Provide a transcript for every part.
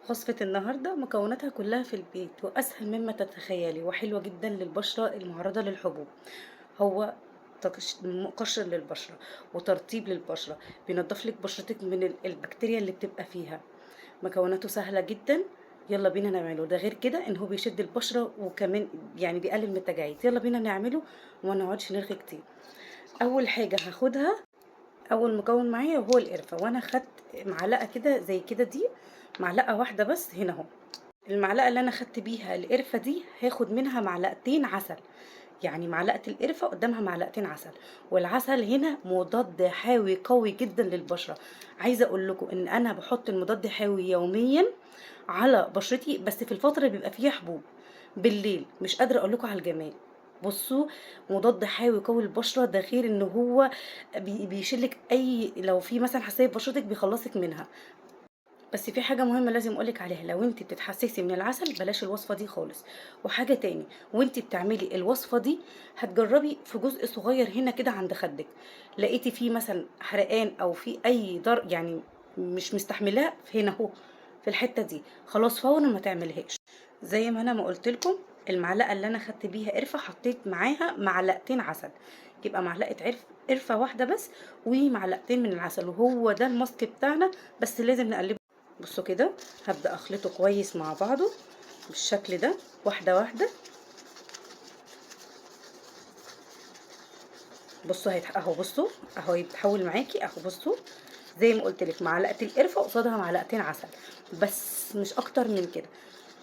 وصفة النهاردة مكوناتها كلها في البيت وأسهل مما تتخيلي وحلوة جدا للبشرة المعرضة للحبوب. هو مقشر للبشرة وترطيب للبشرة، بينضف لك بشرتك من البكتيريا اللي بتبقى فيها. مكوناته سهلة جدا. يلا بينا نعمله. ده غير كده ان هو بيشد البشرة وكمان يعني بيقلل من التجاعيد. يلا بينا نعمله وما نقعدش نرغي كتير. اول حاجة هاخدها، اول مكون معايا وهو القرفة، وانا خدت معلقة كده زي كده، دي معلقة واحدة بس هنا اهو. المعلقة اللي انا خدت بيها القرفة دي هاخد منها معلقتين عسل، يعني معلقة القرفة قدامها معلقتين عسل. والعسل هنا مضاد حيوي قوي جدا للبشرة. عايزة اقول لكم ان انا بحط المضاد الحيوي يوميا على بشرتي، بس في الفترة اللي بيبقى فيها حبوب بالليل. مش قادرة اقول لكم على الجمال. بصوا، مضاد حيوي قوي للبشرة. ده غير ان هو بيشيلك اي، لو في مثلا حساسية في بشرتك بيخلصك منها. بس في حاجة مهمة لازم اقولك عليها، لو انت بتتحسسي من العسل بلاش الوصفة دي خالص. وحاجة تاني، وانت بتعملي الوصفة دي هتجربي في جزء صغير هنا كده عند خدك، لقيتي فيه مثلا حرقان او في اي يعني مش مستحملاه هنا اهو في الحتة دي، خلاص فورا ما تعملهاش. زي ما انا ما قلت لكم، المعلقة اللي انا خدت بيها قرفة حطيت معاها معلقتين عسل، يبقى معلقة قرفة واحدة بس ومعلقتين من العسل، وهو ده الماسك بتاعنا. بس لازم نقلبه. بصوا كده، هبدأ اخلطه كويس مع بعضه بالشكل ده، واحدة واحدة. بصوا اهو، بصوا اهو يتحول معاكي اهو. بصوا زي ما قلت لك، معلقة القرفة قصادها معلقتين عسل بس، مش اكتر من كده.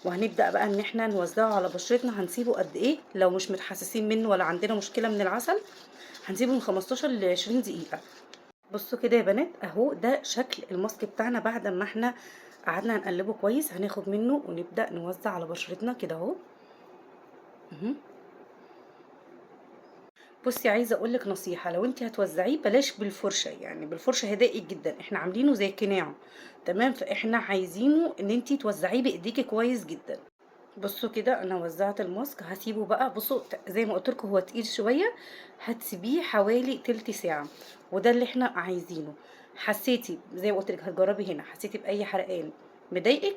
وهنبدأ بقى ان احنا نوزعه على بشرتنا. هنسيبه قد ايه لو مش متحسسين منه ولا عندنا مشكلة من العسل؟ هنسيبه من 15 ل 20 دقيقة. بصوا كده يا بنات، اهو ده شكل الماسك بتاعنا بعد ما احنا قعدنا نقلبه كويس. هناخد منه ونبدأ نوزع على بشرتنا كده اهو. مهم. بصي، عايزه اقول لك نصيحه، لو انت هتوزعيه بلاش بالفرشه، يعني بالفرشه هيضايقك جدا. احنا عاملينه زي قناع، تمام؟ فاحنا عايزينه ان انت توزعيه بايديكي كويس جدا. بصوا كده، انا وزعت الماسك. هسيبه بقى. بصوا زي ما قلت لكم هو تقيل شويه، هتسيبيه حوالي تلت ساعه، وده اللي احنا عايزينه. حسيتي زي ما قلت لك هتجربي هنا، حسيتي باي حرقان مضايقك،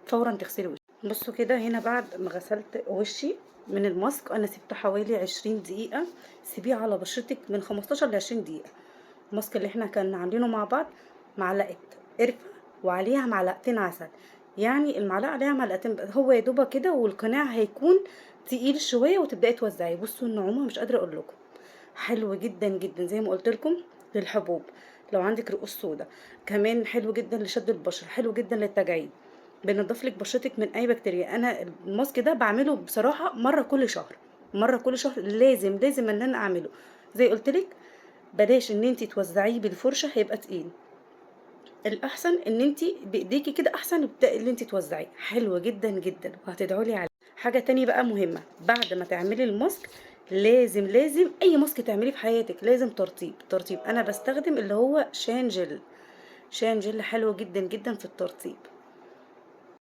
فورا تغسلي وشك. بصوا كده هنا، بعد ما غسلت وشي من الماسك، انا سبته حوالي 20 دقيقه. سيبيه على بشرتك من 15 ل 20 دقيقه. الماسك اللي احنا كنا عاملينه مع بعض، معلقه قرفه وعليها معلقتين عسل، يعني المعلقه عليها معلقتين بس. هو يا دوبك كده، والقناع هيكون تقيل شويه وتبداي توزعي. بصوا النعومه مش قادره اقول لكم، حلو جدا جدا زي ما قلت لكم للحبوب. لو عندك رؤوس سودا كمان حلو جدا لشد البشره، حلو جدا للتجاعيد، بينضف لك بشرتك من اي بكتيريا. انا الماسك ده بعمله بصراحه مره كل شهر، مره كل شهر لازم ان انا اعمله. زي قلت لك، بلاش ان انت توزعيه بالفرشه هيبقى تقيل. الاحسن ان انت بايديكي كده احسن، اللي انت توزعيه حلو جدا جدا وهتدعوا لي عليه. حاجه تانية بقى مهمه، بعد ما تعملي الماسك لازم اي ماسك تعمليه في حياتك لازم ترطيب. انا بستخدم اللي هو شان جل. شان جل حلو جدا جدا في الترطيب.